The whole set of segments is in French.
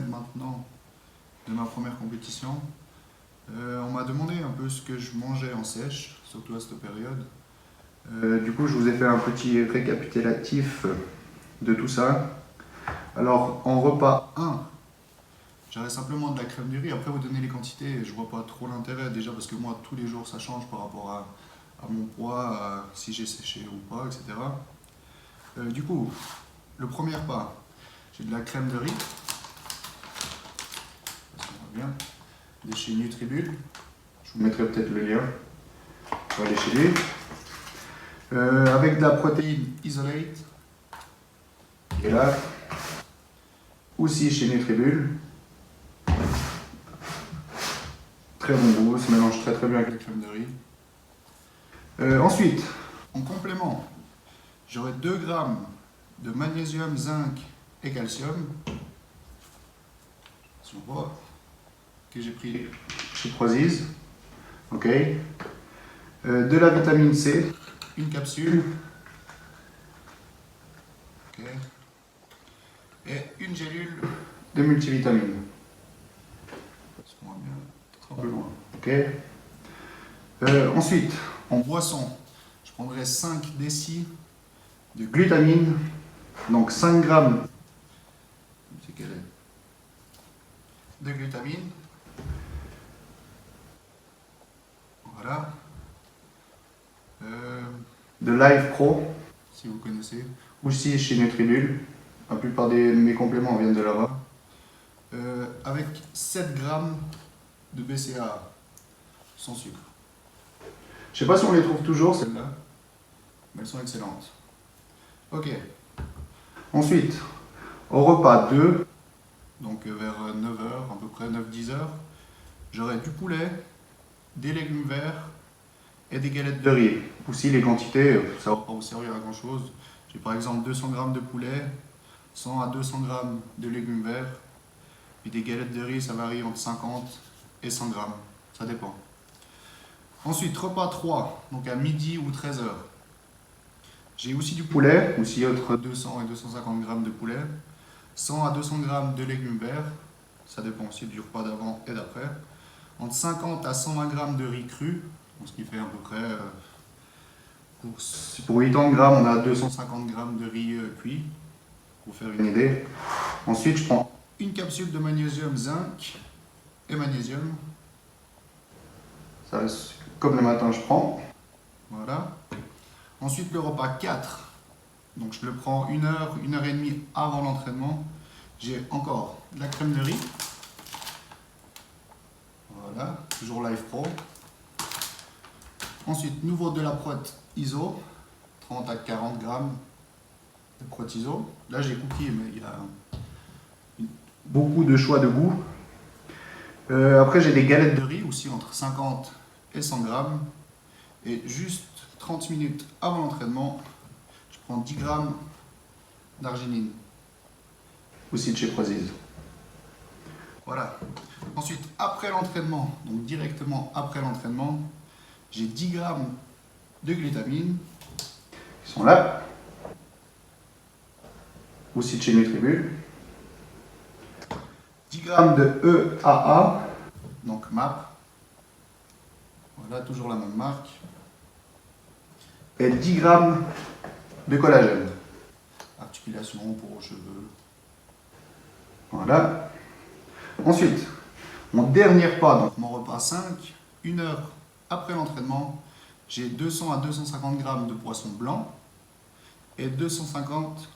maintenant de ma première compétition. On m'a demandé un peu ce que je mangeais en sèche, surtout à cette période. Du coup, je vous ai fait un petit récapitulatif de tout ça. Alors, en repas 1, j'aurais simplement de la crème de riz. Après, vous donnez les quantités, je vois pas trop l'intérêt. Déjà parce que moi, tous les jours, ça change par rapport à mon poids, à si j'ai séché ou pas, etc. Du coup, le premier repas, j'ai de la crème de riz. Ça va bien. De chez Nutribulles. Je vous mettrai peut-être le lien. On va aller chez lui. Avec de la protéine Isolate. Et là, aussi chez Nutribulles. Très bon goût, ça mélange très bien avec la crème de riz. Ensuite, en complément, j'aurai 2 grammes de magnésium, zinc et calcium. Si on voit, que j'ai pris chez Prozis. Ok. De la vitamine C, une capsule. Ok. Et une gélule de multivitamines. Un peu loin. Ok. Ensuite, en boisson, je prendrai 5 décis de glutamine, donc 5 grammes de glutamine. Voilà. De Live Pro, si vous connaissez, aussi chez Nutribulles. La plupart de mes compléments viennent de là-bas. Avec 7 grammes de BCAA, sans sucre. Je sais pas si on les trouve toujours, celles-là, mais elles sont excellentes. Ok. Ensuite, au repas 2, donc vers 9h, à peu près 9-10h, j'aurai du poulet, des légumes verts et des galettes de riz. Aussi, les quantités, ça ne va pas vous servir à grand chose. J'ai par exemple 200 g de poulet, 100 à 200 g de légumes verts, et des galettes de riz, ça varie entre 50 et 100 g, ça dépend. Ensuite, repas 3, donc à midi ou 13h. J'ai aussi du poulet, aussi entre 200 et 250 g de poulet, 100 à 200 g de légumes verts, ça dépend aussi du repas d'avant et d'après, entre 50 à 120 g de riz cru, ce qui fait à peu près, pour 80 g, on a 250 g de riz cuit, pour faire une idée. Ensuite, je prends une capsule de magnésium, zinc et magnésium. Ça, comme le matin, je prends. Voilà. Ensuite, le repas 4. Donc, je le prends 1 heure, 1 heure et demie avant l'entraînement. J'ai encore de la crème de riz. Voilà, toujours Live Pro. Ensuite, nouveau de la prot ISO, 30 à 40 grammes de prot ISO. Là, j'ai cookie, mais il y a beaucoup de choix de goût. Après, j'ai des galettes de riz aussi entre 50 et 100 grammes. Et juste 30 minutes avant l'entraînement, je prends 10 grammes d'arginine, aussi de chez Prozis. Voilà. Ensuite, après l'entraînement, donc directement après l'entraînement, j'ai 10 grammes de glutamine qui sont là, aussi de chez Nutribulles. 10 grammes de EAA, donc MAP. Voilà, toujours la même marque. Et 10 grammes de collagène. Articulation pour cheveux. Voilà. Ensuite, mon dernier repas, donc mon repas 5, 1 heure après l'entraînement, j'ai 200 à 250 grammes de poisson blanc et 150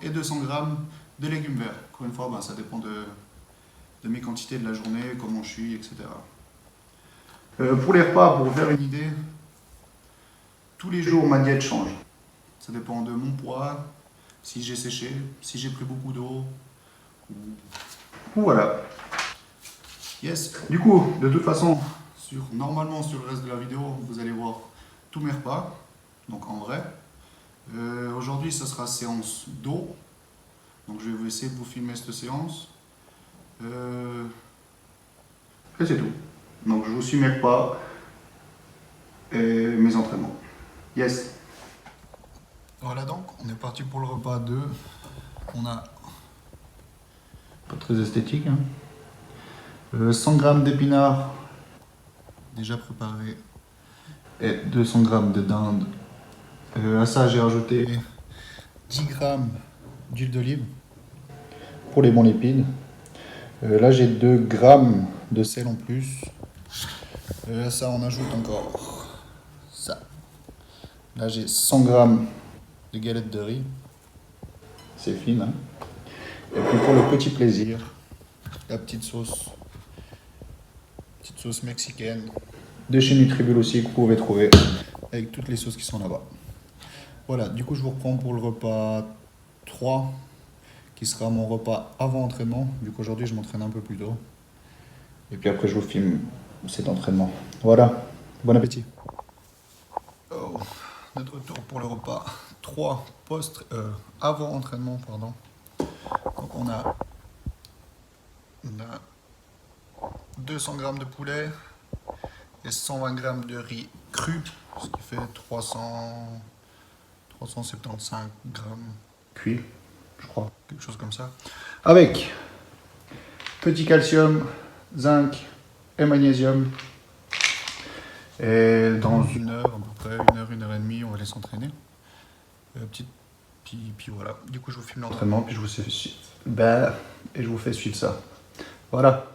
et 200 grammes de légumes verts. Encore une fois, ça dépend de mes quantités de la journée, comment je suis, etc. Pour les repas, pour vous faire une idée, tous les jours ma diète change. Ça dépend de mon poids, si j'ai séché, si j'ai pris beaucoup d'eau. Voilà. Yes. Du coup, de toute façon, normalement sur le reste de la vidéo, vous allez voir tous mes repas, donc en vrai. Aujourd'hui, ça sera séance d'eau. Donc je vais essayer de vous filmer cette séance. Et c'est tout. Donc je vous suis mes repas et mes entraînements. Yes. Voilà, donc on est parti pour le repas 2. On a Pas très esthétique. Hein. 100 g d'épinards déjà préparés et 200 g de dinde. À ça, j'ai rajouté 10 g d'huile d'olive pour les bons lipides. Là, j'ai 2 g de sel en plus. À ça, on ajoute encore ça. Là, j'ai 100 g de galettes de riz. C'est fine. Hein. Et puis pour le petit plaisir, la petite sauce mexicaine de chez Nutribulles aussi que vous pouvez trouver avec toutes les sauces qui sont là-bas. Voilà, du coup je vous reprends pour le repas 3 qui sera mon repas avant entraînement, vu qu'aujourd'hui je m'entraîne un peu plus tôt. Et puis après je vous filme cet entraînement. Voilà, bon appétit. Oh, notre retour pour le repas 3 avant entraînement, pardon. Donc on a 200 g de poulet et 120 g de riz cru, ce qui fait 375 g cuit, je crois, quelque chose comme ça. Avec petit calcium, zinc et magnésium. Et dans 1 heure, à peu près, 1 heure et demie, on va aller s'entraîner. Puis voilà, du coup je vous filme l'entraînement, puis je vous fais suivre ça. Voilà.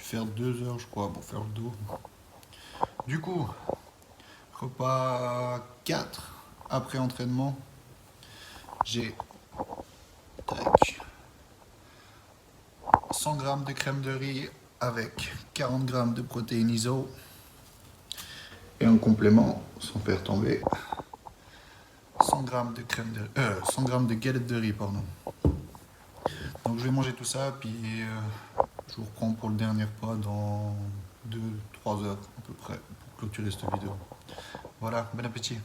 faire 2 heures, je crois, pour faire le dos. Du coup, repas 4 après entraînement. J'ai 100 g de crème de riz avec 40 g de protéines iso. Et en complément, sans faire tomber, 100 g de 100 g de galette de riz, pardon. Donc je vais manger tout ça, puis je vous reprends pour le dernier repas dans 2-3 heures à peu près pour clôturer cette vidéo. Voilà, bon appétit.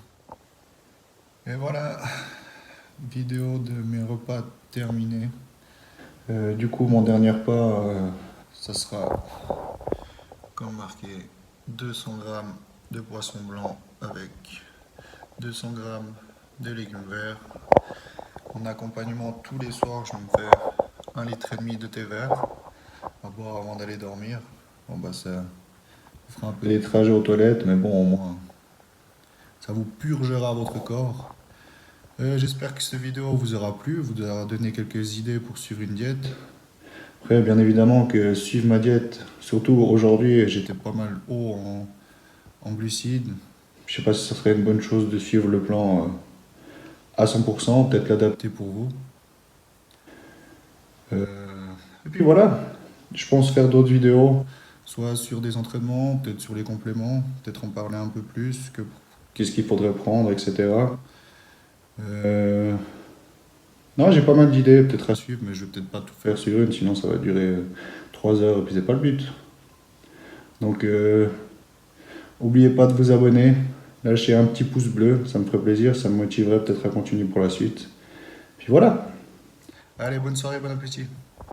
Et voilà, vidéo de mes repas terminée. Du coup, mon dernier repas, ça sera, comme marqué, 200 g de poisson blanc avec 200 g de légumes verts. En accompagnement, tous les soirs, je vais me faire 1,5 litre de thé vert à boire avant d'aller dormir. Bon, bah, ça fera un peu des trajets aux toilettes, mais bon, au moins, ça vous purgera votre corps. J'espère que cette vidéo vous aura plu, vous aura donné quelques idées pour suivre une diète. Après, bien évidemment que suivre ma diète, surtout aujourd'hui, j'étais pas mal haut en glucides. Je sais pas si ça serait une bonne chose de suivre le plan à 100%, peut-être l'adapter pour vous. Et puis voilà, je pense faire d'autres vidéos, soit sur des entraînements, peut-être sur les compléments, peut-être en parler un peu plus, qu'est-ce qu'il faudrait prendre, etc. Non, j'ai pas mal d'idées peut-être à suivre, mais je vais peut-être pas tout faire sur une, sinon ça va durer 3 heures et puis c'est pas le but. Donc, n'oubliez pas de vous abonner, lâchez un petit pouce bleu, ça me ferait plaisir, ça me motiverait peut-être à continuer pour la suite. Puis voilà. Allez, bonne soirée, bon appétit.